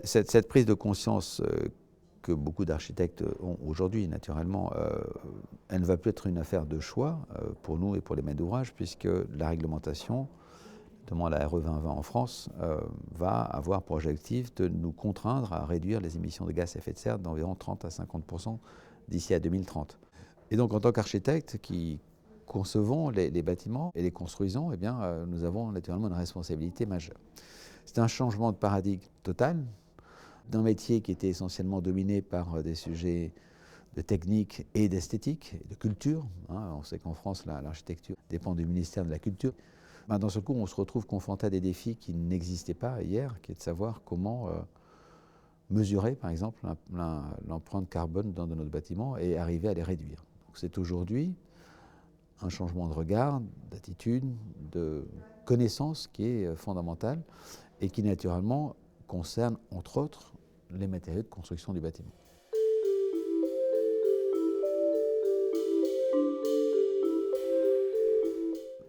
Cette prise de conscience que beaucoup d'architectes ont aujourd'hui, naturellement, elle ne va plus être une affaire de choix pour nous et pour les maîtres d'ouvrage, puisque la réglementation, notamment la RE 2020 en France, va avoir pour objectif de nous contraindre à réduire les émissions de gaz à effet de serre d'environ 30 à 50% d'ici à 2030. Et donc, en tant qu'architecte qui concevons les bâtiments et les construisons, eh bien, nous avons naturellement une responsabilité majeure. C'est un changement de paradigme total d'un métier qui était essentiellement dominé par des sujets de technique et d'esthétique, de culture. On sait qu'en France, l'architecture dépend du ministère de la Culture. Dans ce coup, on se retrouve confronté à des défis qui n'existaient pas hier, qui est de savoir comment mesurer, par exemple, l'empreinte carbone dans notre bâtiment et arriver à les réduire. C'est aujourd'hui un changement de regard, d'attitude, de connaissance qui est fondamental et qui naturellement concerne, entre autres, les matériaux de construction du bâtiment.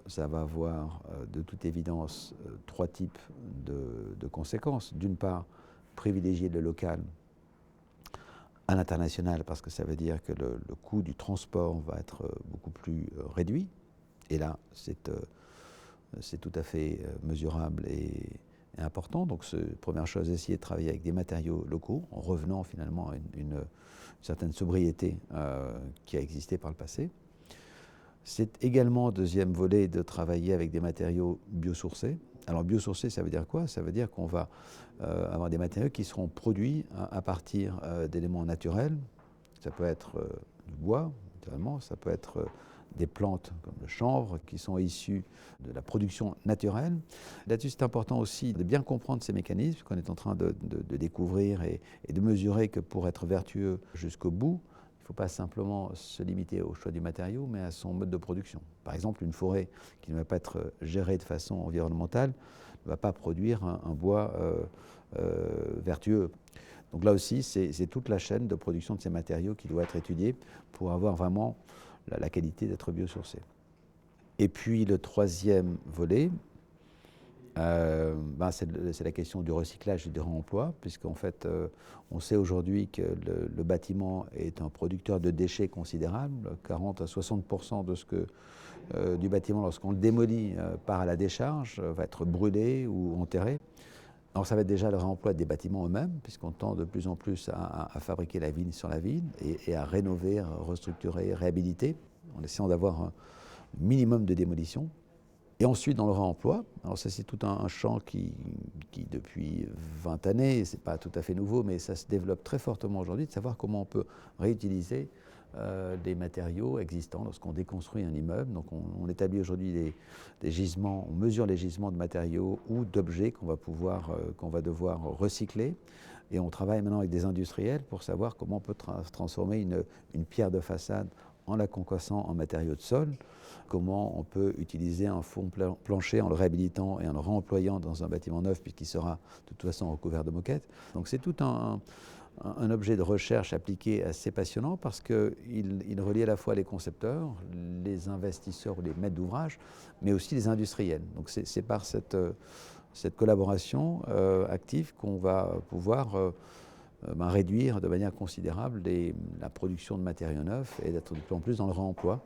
Ça va avoir de toute évidence trois types de conséquences. D'une part, privilégier le local à l'international, parce que ça veut dire que le coût du transport va être beaucoup plus réduit. Et là, c'est tout à fait mesurable et important. Donc, première chose, essayer de travailler avec des matériaux locaux, en revenant finalement à une certaine sobriété qui a existé par le passé. C'est également, deuxième volet, de travailler avec des matériaux biosourcés. Alors, biosourcés, ça veut dire quoi? Ça veut dire qu'on va avoir des matériaux qui seront produits à partir d'éléments naturels. Ça peut être du bois, naturellement, ça peut être des plantes comme le chanvre qui sont issues de la production naturelle. Là-dessus, c'est important aussi de bien comprendre ces mécanismes qu'on est en train de découvrir et de mesurer que pour être vertueux jusqu'au bout, il ne faut pas simplement se limiter au choix du matériau, mais à son mode de production. Par exemple, une forêt qui ne va pas être gérée de façon environnementale ne va pas produire un bois vertueux. Donc là aussi, c'est toute la chaîne de production de ces matériaux qui doit être étudiée pour avoir vraiment la qualité d'être biosourcé. Et puis le troisième volet, c'est la question du recyclage et du réemploi, puisqu'en fait, on sait aujourd'hui que le bâtiment est un producteur de déchets considérable. 40 à 60% de du bâtiment, lorsqu'on le démolit, part à la décharge, va être brûlé ou enterré. Alors ça va être déjà le réemploi des bâtiments eux-mêmes, puisqu'on tend de plus en plus à fabriquer la ville sur la ville et à rénover, restructurer, réhabiliter, en essayant d'avoir un minimum de démolition. Et ensuite, dans le réemploi, alors ça c'est tout un champ qui depuis 20 années, c'est pas tout à fait nouveau, mais ça se développe très fortement aujourd'hui, de savoir comment on peut réutiliser des matériaux existants lorsqu'on déconstruit un immeuble. Donc on établit aujourd'hui des gisements, on mesure les gisements de matériaux ou d'objets qu'on va devoir recycler. Et on travaille maintenant avec des industriels pour savoir comment on peut transformer une pierre de façade en la concassant en matériaux de sol, comment on peut utiliser un fond plancher en le réhabilitant et en le réemployant dans un bâtiment neuf puisqu'il sera de toute façon recouvert de moquette. Donc c'est tout un objet de recherche appliqué assez passionnant parce qu'il relie à la fois les concepteurs, les investisseurs ou les maîtres d'ouvrage, mais aussi les industriels. Donc c'est par cette collaboration active qu'on va pouvoir réduire de manière considérable la production de matériaux neufs et d'être de plus en plus dans le réemploi.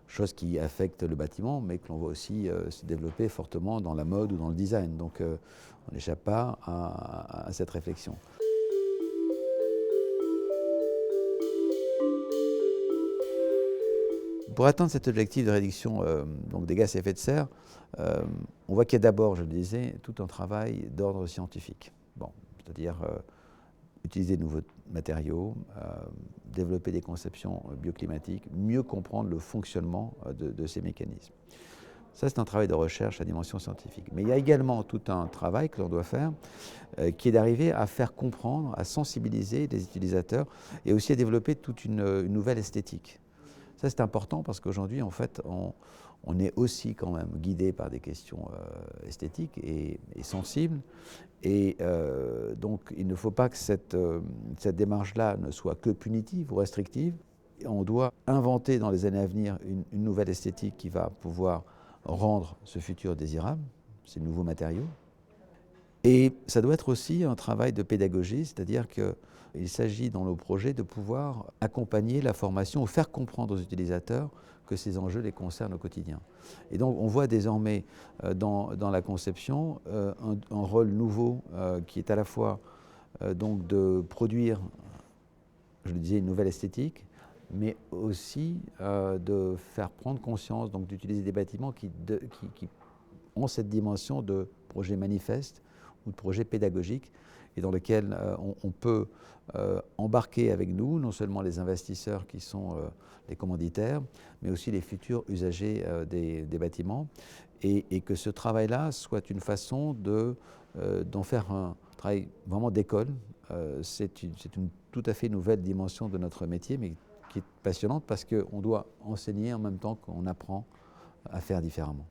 Chose qui affecte le bâtiment, mais que l'on voit aussi se développer fortement dans la mode ou dans le design. Donc on n'échappe pas à cette réflexion. Pour atteindre cet objectif de réduction donc des gaz à effet de serre, on voit qu'il y a d'abord, je le disais, tout un travail d'ordre scientifique. C'est-à-dire utiliser de nouveaux matériaux, développer des conceptions bioclimatiques, mieux comprendre le fonctionnement de ces mécanismes. Ça, c'est un travail de recherche à dimension scientifique. Mais il y a également tout un travail que l'on doit faire, qui est d'arriver à faire comprendre, à sensibiliser les utilisateurs et aussi à développer toute une nouvelle esthétique. Ça, c'est important parce qu'aujourd'hui, en fait, on est aussi quand même guidé par des questions esthétiques et sensibles. Et donc, il ne faut pas que cette démarche-là ne soit que punitive ou restrictive. On doit inventer dans les années à venir une nouvelle esthétique qui va pouvoir rendre ce futur désirable, ces nouveaux matériaux. Et ça doit être aussi un travail de pédagogie, c'est-à-dire qu'il s'agit dans nos projets de pouvoir accompagner la formation ou faire comprendre aux utilisateurs que ces enjeux les concernent au quotidien. Et donc on voit désormais dans la conception un rôle nouveau qui est à la fois donc de produire, je le disais, une nouvelle esthétique, mais aussi de faire prendre conscience, donc d'utiliser des bâtiments qui ont cette dimension de projet manifeste ou de projet pédagogique et dans lequel on peut embarquer avec nous non seulement les investisseurs qui sont les commanditaires, mais aussi les futurs usagers des bâtiments et que ce travail-là soit une façon d'en faire un travail vraiment d'école. C'est une tout à fait nouvelle dimension de notre métier, mais qui est passionnante parce qu'on doit enseigner en même temps qu'on apprend à faire différemment.